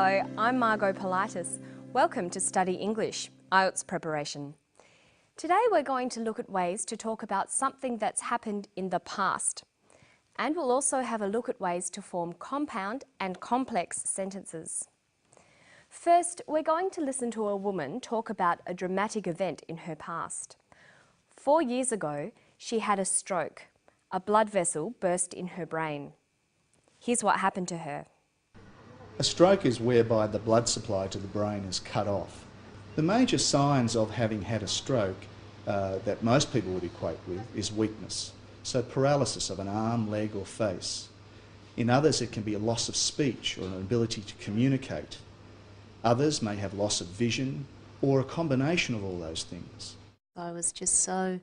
Hello, I'm Margot Politis. Welcome to Study English, IELTS preparation. Today we're going to look at ways to talk about something that's happened in the past. And we'll also have a look at ways to form compound and complex sentences. First, we're going to listen to a woman talk about a dramatic event in her past. 4 years ago, she had a stroke. A blood vessel burst in her brain. Here's what happened to her. A stroke is whereby the blood supply to the brain is cut off. The major signs of having had a stroke that most people would equate with is weakness. So paralysis of an arm, leg or face. In others it can be a loss of speech or an ability to communicate. Others may have loss of vision or a combination of all those things. I was just so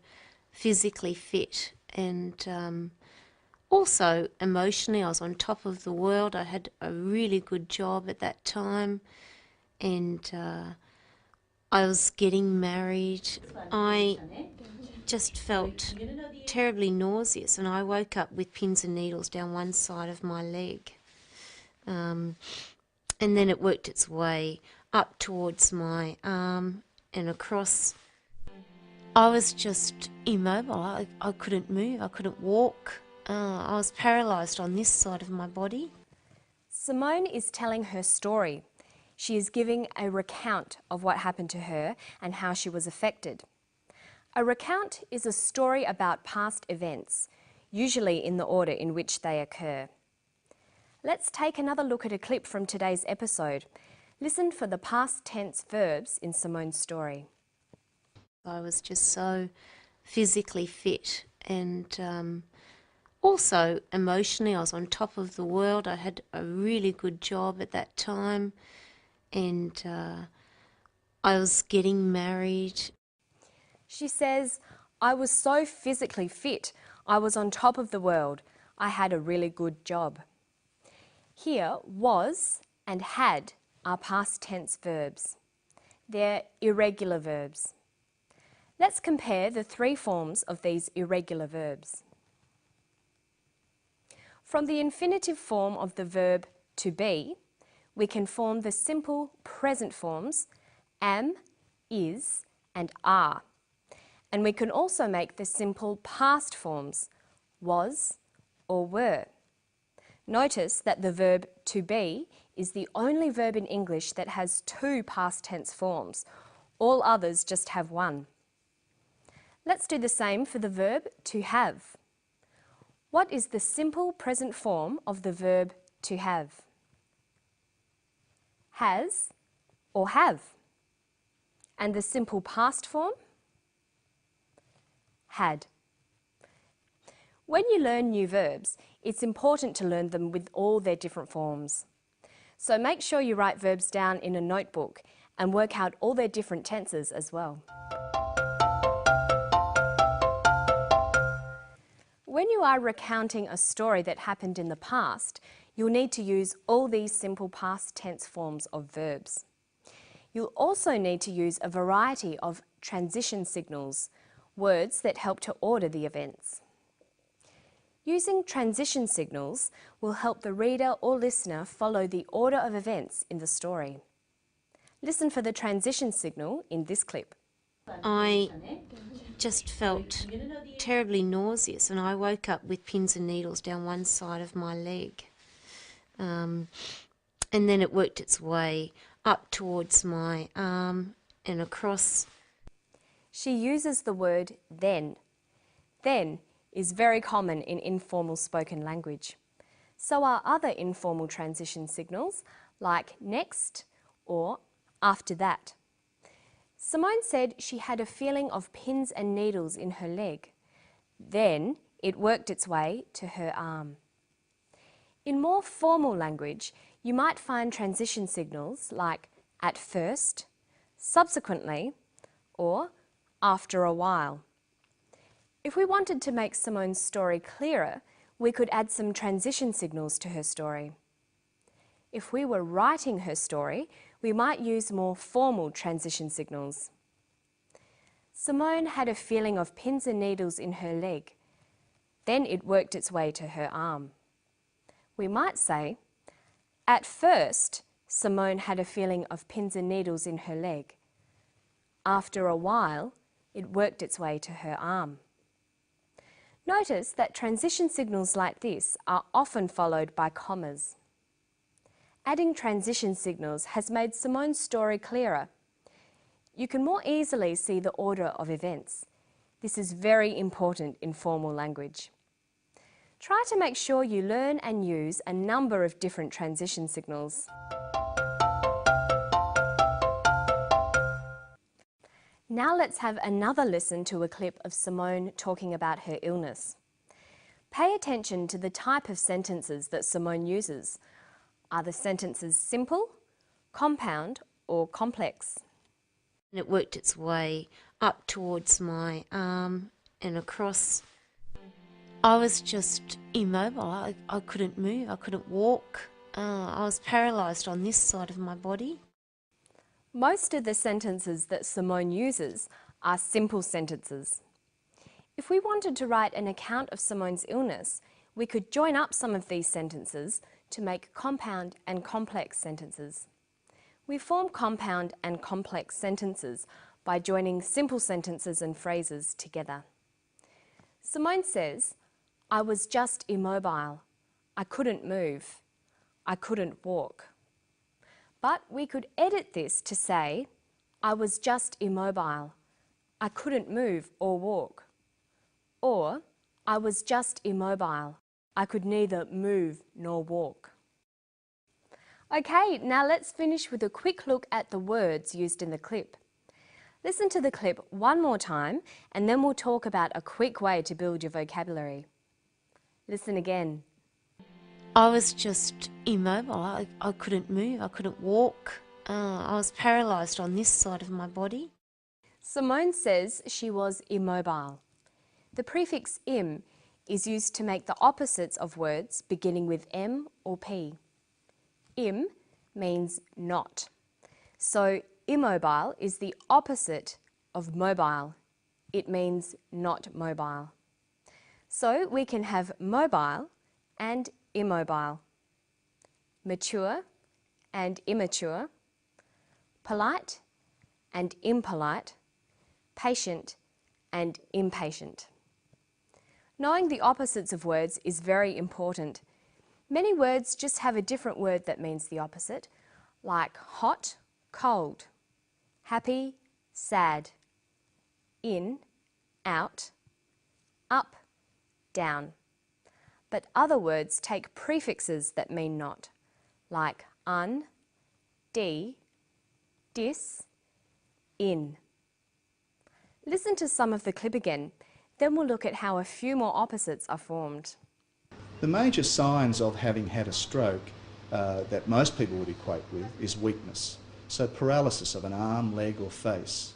physically fit and also emotionally I was on top of the world. I had a really good job at that time and I was getting married. I just felt terribly nauseous and I woke up with pins and needles down one side of my leg. And then it worked its way up towards my arm and across. I was just immobile. I couldn't move, I couldn't walk. I was paralysed on this side of my body. Simone is telling her story. She is giving a recount of what happened to her and how she was affected. A recount is a story about past events, usually in the order in which they occur. Let's take another look at a clip from today's episode. Listen for the past tense verbs in Simone's story. I was just so physically fit and also emotionally I was on top of the world. I had a really good job at that time and I was getting married. She says, I was so physically fit. I was on top of the world. I had a really good job. Here, was and had are past tense verbs. They're irregular verbs. Let's compare the three forms of these irregular verbs. From the infinitive form of the verb to be, we can form the simple present forms am, is and are. And we can also make the simple past forms was or were. Notice that the verb to be is the only verb in English that has two past tense forms. All others just have one. Let's do the same for the verb to have. What is the simple present form of the verb to have? Has or have. And the simple past form? Had. When you learn new verbs, it's important to learn them with all their different forms. So make sure you write verbs down in a notebook and work out all their different tenses as well. When you are recounting a story that happened in the past, you'll need to use all these simple past tense forms of verbs. You'll also need to use a variety of transition signals, words that help to order the events. Using transition signals will help the reader or listener follow the order of events in the story. Listen for the transition signal in this clip. I just felt terribly nauseous and I woke up with pins and needles down one side of my leg. And then it worked its way up towards my arm and across. She uses the word then. Then is very common in informal spoken language. So are other informal transition signals like next or after that. Simone said she had a feeling of pins and needles in her leg. Then it worked its way to her arm. In more formal language, you might find transition signals like at first, subsequently, or after a while. If we wanted to make Simone's story clearer, we could add some transition signals to her story. If we were writing her story, we might use more formal transition signals. Simone had a feeling of pins and needles in her leg. Then it worked its way to her arm. We might say, at first, Simone had a feeling of pins and needles in her leg. After a while, it worked its way to her arm. Notice that transition signals like this are often followed by commas. Adding transition signals has made Simone's story clearer. You can more easily see the order of events. This is very important in formal language. Try to make sure you learn and use a number of different transition signals. Now let's have another listen to a clip of Simone talking about her illness. Pay attention to the type of sentences that Simone uses. Are the sentences simple, compound, or complex? And it worked its way up towards my arm and across. I was just immobile. I couldn't move. I couldn't walk. I was paralysed on this side of my body. Most of the sentences that Simone uses are simple sentences. If we wanted to write an account of Simone's illness, we could join up some of these sentences to make compound and complex sentences. We form compound and complex sentences by joining simple sentences and phrases together. Simone says, "I was just immobile. I couldn't move. I couldn't walk." But we could edit this to say, "I was just immobile. I couldn't move or walk." Or, "I was just immobile. I could neither move nor walk." Okay, now let's finish with a quick look at the words used in the clip. Listen to the clip one more time and then we'll talk about a quick way to build your vocabulary. Listen again. I was just immobile. I couldn't move. I couldn't walk. I was paralysed on this side of my body. Simone says she was immobile. The prefix im is used to make the opposites of words beginning with M or P. Im means not. So immobile is the opposite of mobile. It means not mobile. So we can have mobile and immobile, mature and immature, polite and impolite, patient and impatient. Knowing the opposites of words is very important. Many words just have a different word that means the opposite, like hot, cold, happy, sad, in, out, up, down. But other words take prefixes that mean not, like un, de, dis, in. Listen to some of the clip again, then we'll look at how a few more opposites are formed. The major signs of having had a stroke that most people would equate with is weakness, so paralysis of an arm, leg or face.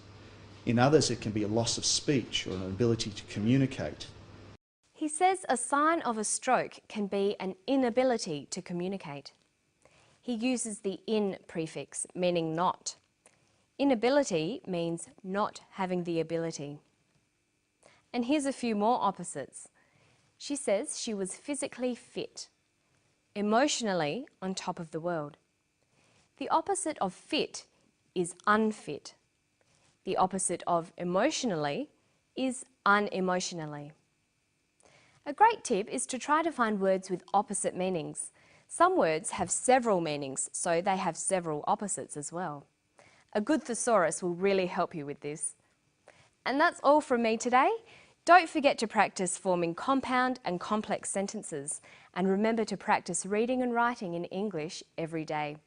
In others it can be a loss of speech or an ability to communicate. He says a sign of a stroke can be an inability to communicate. He uses the in prefix, meaning not. Inability means not having the ability. And here's a few more opposites. She says she was physically fit, emotionally on top of the world. The opposite of fit is unfit. The opposite of emotionally is unemotionally. A great tip is to try to find words with opposite meanings. Some words have several meanings, so they have several opposites as well. A good thesaurus will really help you with this. And that's all from me today. Don't forget to practice forming compound and complex sentences, and remember to practice reading and writing in English every day.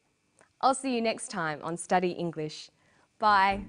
I'll see you next time on Study English. Bye.